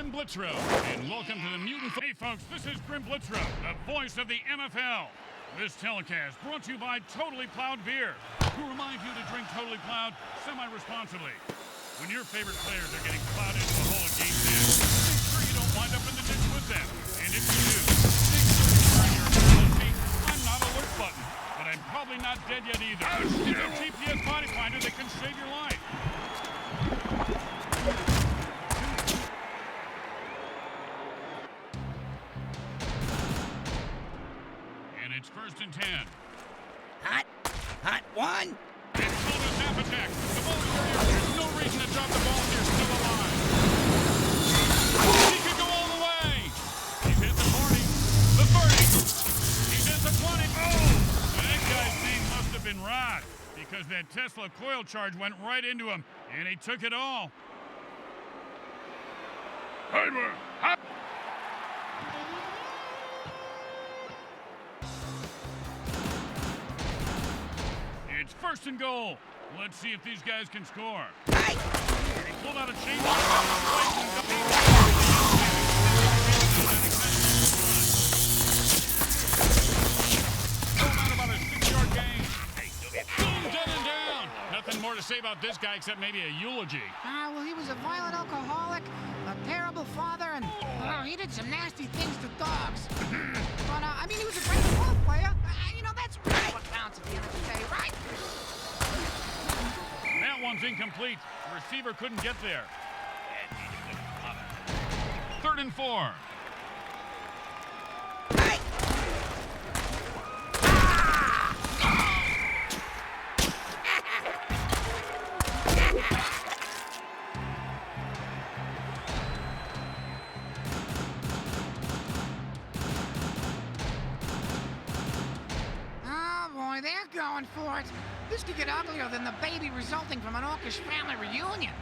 Grim Blitzrow, and welcome to the Mutant. Hey folks, this is Grim Blitzrow, the voice of the MFL. This telecast brought to you by Totally Plowed Beer, who remind you to drink Totally Plowed semi-responsibly. When your favorite players are getting plowed into a hole at game day, make sure you don't wind up in the ditch with them. And if you do, make sure you're wearing your emergency I'm not alert button, but I'm probably not dead yet either. It's a GPS body finder that can save your life. And it's 1st and 10. Hot one. It's Soda's half attack. The ball is here. There's no reason to drop the ball here. Still alive. He could go all the way. He's hit the 40. The 30. He's hit the 20. Oh! That guy's name must have been Rod, because that Tesla coil charge went right into him, and he took it all. It's 1st and goal. Let's see if these guys can score. Hey. He pulled out a chain. About a 6-yard gain. Boom, dead and down. Nothing more to say about this guy except maybe a eulogy. Well, he was a violent alcoholic, a terrible father, and he did some nasty things to dogs. But, I mean, he was a great ball player. You know, that's really what counts at the end of the day, right? That one's incomplete. The receiver couldn't get there. 3rd and 4. Hey. Oh, boy, they're going for it. This could get uglier than the baby resulting from an orcish family reunion.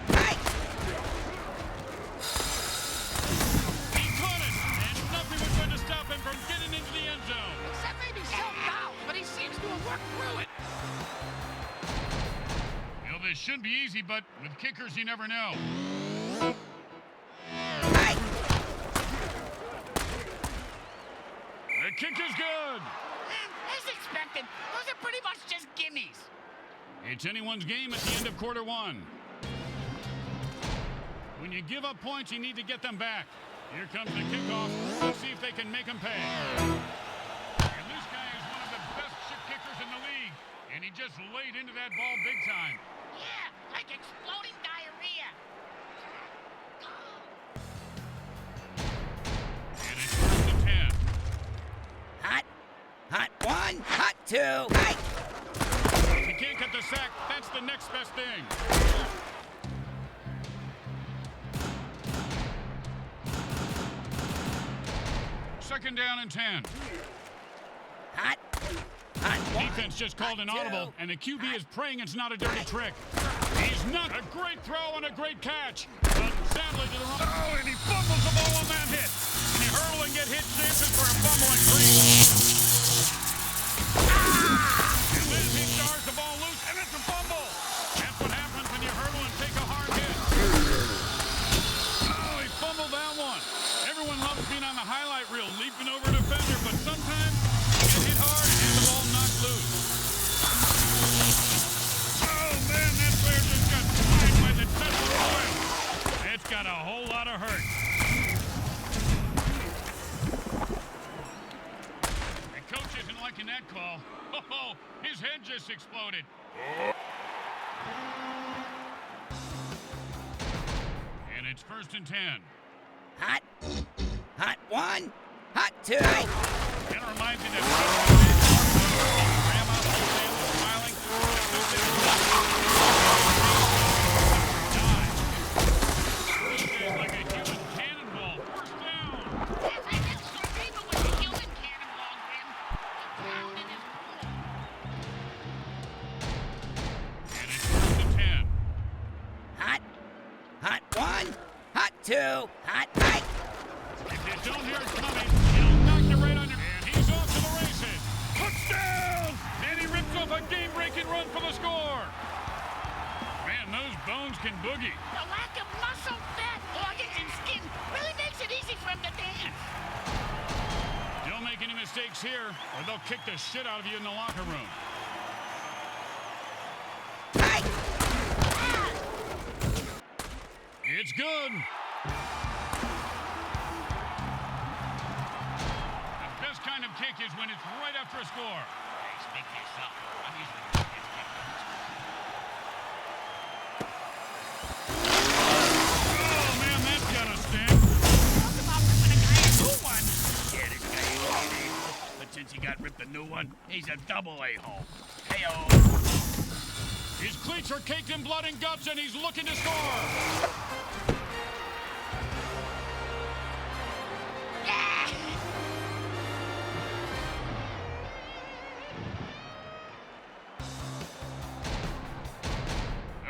Hey. He caught it, and nothing was going to stop him from getting into the end zone. Except maybe self-doubt, but he seems to have worked through it. You know, this should be easy, but with kickers, you never know. Hey. The kick is good. As expected, those are pretty much just gimmies. It's anyone's game at the end of quarter 1. When you give up points, you need to get them back. Here comes the kickoff. Let's see if they can make them pay. And this guy is one of the best ship kickers in the league, and he just laid into that ball big time. Yeah, like exploding diarrhea. And it's 1st and 10. Hot one. Hot 2. Hey. If you can't get the sack, that's the next best thing. Second down and 10. Hot one. Defense just called an Hot audible, 2. and the QB is praying it's not a dirty trick. He's not. A great throw and a great catch. But sadly to the wrong. Oh, and he fumbles the ball on that hit. And he hurl and get hit chances for a fumbling free. And then he stars the ball loose, and it's a fumble. That's what happens when you hurdle and take a hard hit. Oh, he fumbled that one. Everyone loves being on the highlight reel, leaping over a defender, but sometimes you get hit hard and the ball knocked loose. Oh, man, that player just got smashed by the Tesla coil. It's got a whole lot of hurt. The coach isn't liking that call. Oh, his head just exploded. And it's 1st and 10. Hot one. Hot 2. Kind of reminds me that grandma the whole day was smiling. This is like a human cannonball. 1st down. I guess some people with a human cannonball, Grim. Found in his pool. And it's 1st and 10. Hot one. Hot 2. Hot. Hey. If you don't hear it coming, it'll knock you right on your... And he's off to the races. Touchdown! And he rips off a game-breaking run for the score. Man, those bones teams can boogie. The lack of muscle, fat, organs, and skin really makes it easy for him to dance. Don't make any mistakes here, or they'll kick the shit out of you in the locker room. It's good. The best kind of kick is when it's right after a score. Hey, speak for yourself. I'm usually the best kicker. Oh, man, that's gonna sting. Talk about ripping a guy a new one. Yeah, this guy ain't an but since he got ripped a new one, he's a double a-hole. Hey-oh. His cleats are caked in blood and guts, and he's looking to score.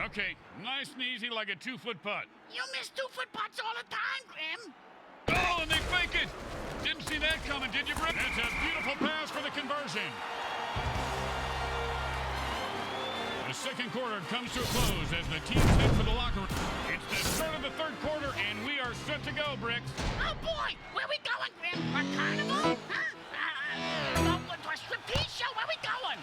Okay, nice and easy like a 2-foot putt. You miss 2-foot putts all the time, Grim. Oh, and they fake it. Didn't see that coming, did you, Britt? That's a beautiful pass for the conversion. The second quarter comes to a close as the teams head for the locker room. It's the start of the third quarter, and we are set to go, Bricks. Oh, boy. Where we going, Grim? For carnival? Huh? To a striptease show? Where we going?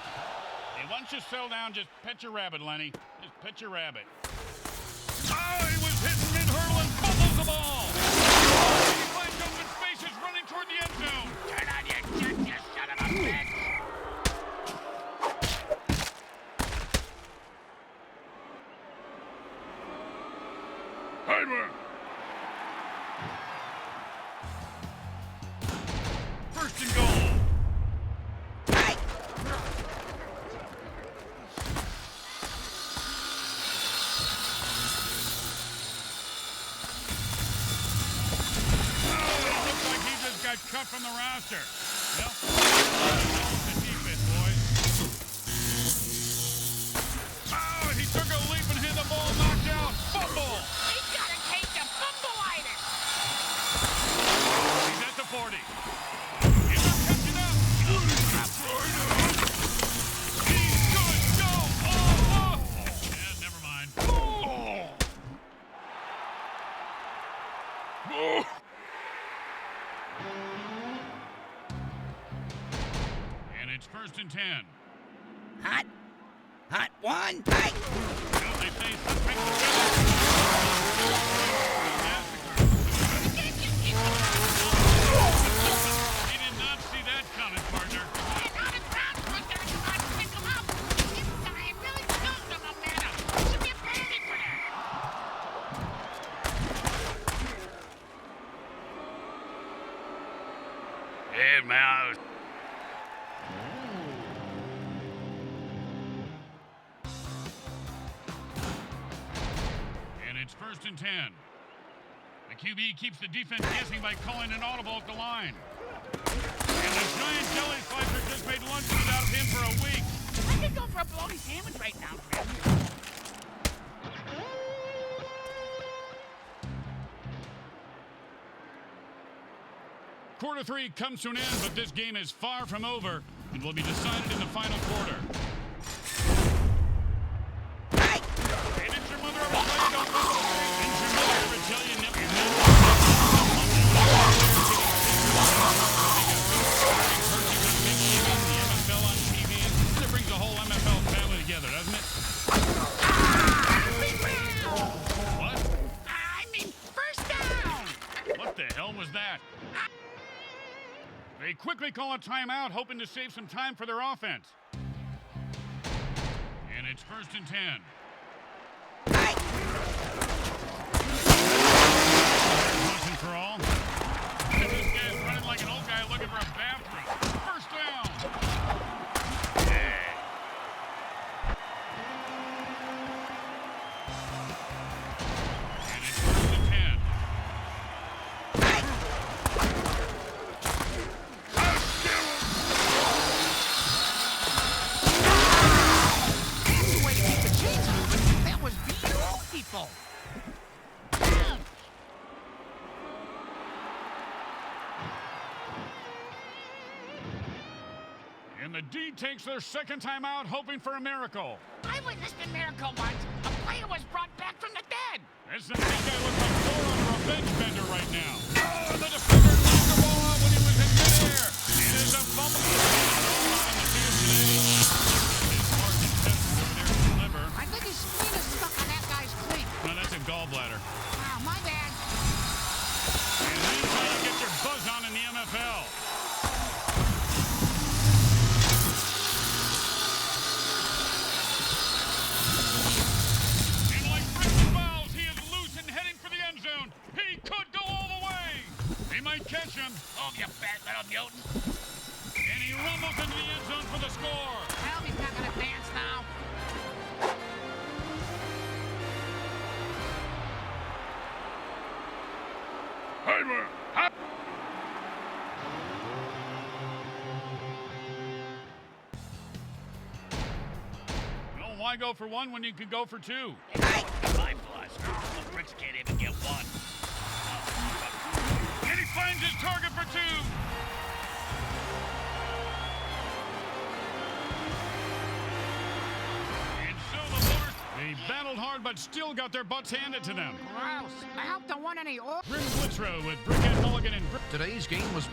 Hey, once you settle down, just pet your rabbit, Lenny. Just pet your rabbit. Oh, he was hitting mid-hurdle and fumbles the ball. He finds open spaces running toward the end zone. Turn on your jet, you son of a bitch. Heimer. First and goal. Got cut from the roster. Well, the defense, boys. Oh, he took a leap and hit the ball knocked out. Fumble. He's got a case of fumbleitis. He's at the 40. Is he catching up? He's good. Go. Oh. Yeah, never mind. Oh. And it's 1st and 10. Hot. Hot one. Hey. Well, they say something He did not see that coming, partner. And out of ground, we're going to come out and pick him up. This guy really knows the momentum. Should be a penalty for that. Hey, mouse. And it's 1st and 10. The QB keeps the defense guessing by calling an audible at the line. And the giant jelly slicer just made lunch meat out of him for a week. I could go for a bologna sandwich right now, Grim. Quarter 3 comes to an end, but this game is far from over and will be decided in the final quarter. Hey. Hey, did your mother ever tell you don't go to the street? Didn't your mother ever tell you never the MFL on TV? It brings the whole MFL family together, doesn't it? What? I mean, first down. What the hell was that? They quickly call a timeout, hoping to save some time for their offense. And it's 1st and 10. Hey. Once and for all. And this guy's running like an old guy looking for a bathroom. First down. And it's 1st and 10. Way to keep the chains on. And the D takes their second time out, hoping for a miracle. I witnessed a miracle once. A player was brought back from the dead. This guy looks like Thor under a bench bender right now. Oh, the defender knocked the ball out when he was in midair. It is a fumble. On the field today. His heart is tested over there in the liver. I think his spleen is stuck on that guy's cleat. No, that's a gallbladder. Wow, my bad. And that's how you get your buzz on in the MFL. And like Ricky Miles, he is loose and heading for the end zone. He could go all the way. They might catch him. Oh, you fat little mutant. And he rumbles into the end zone for the score. Well, he's not gonna dance now. Well, why go for one when you could go for two? My philosophy. The bricks can't even get one. And he finds his target for two. And so the Motors, they battled hard but still got their butts handed to them. Gross. I hope there weren't any. Grim Blitzrow with Brickhead Mulligan and Today's game was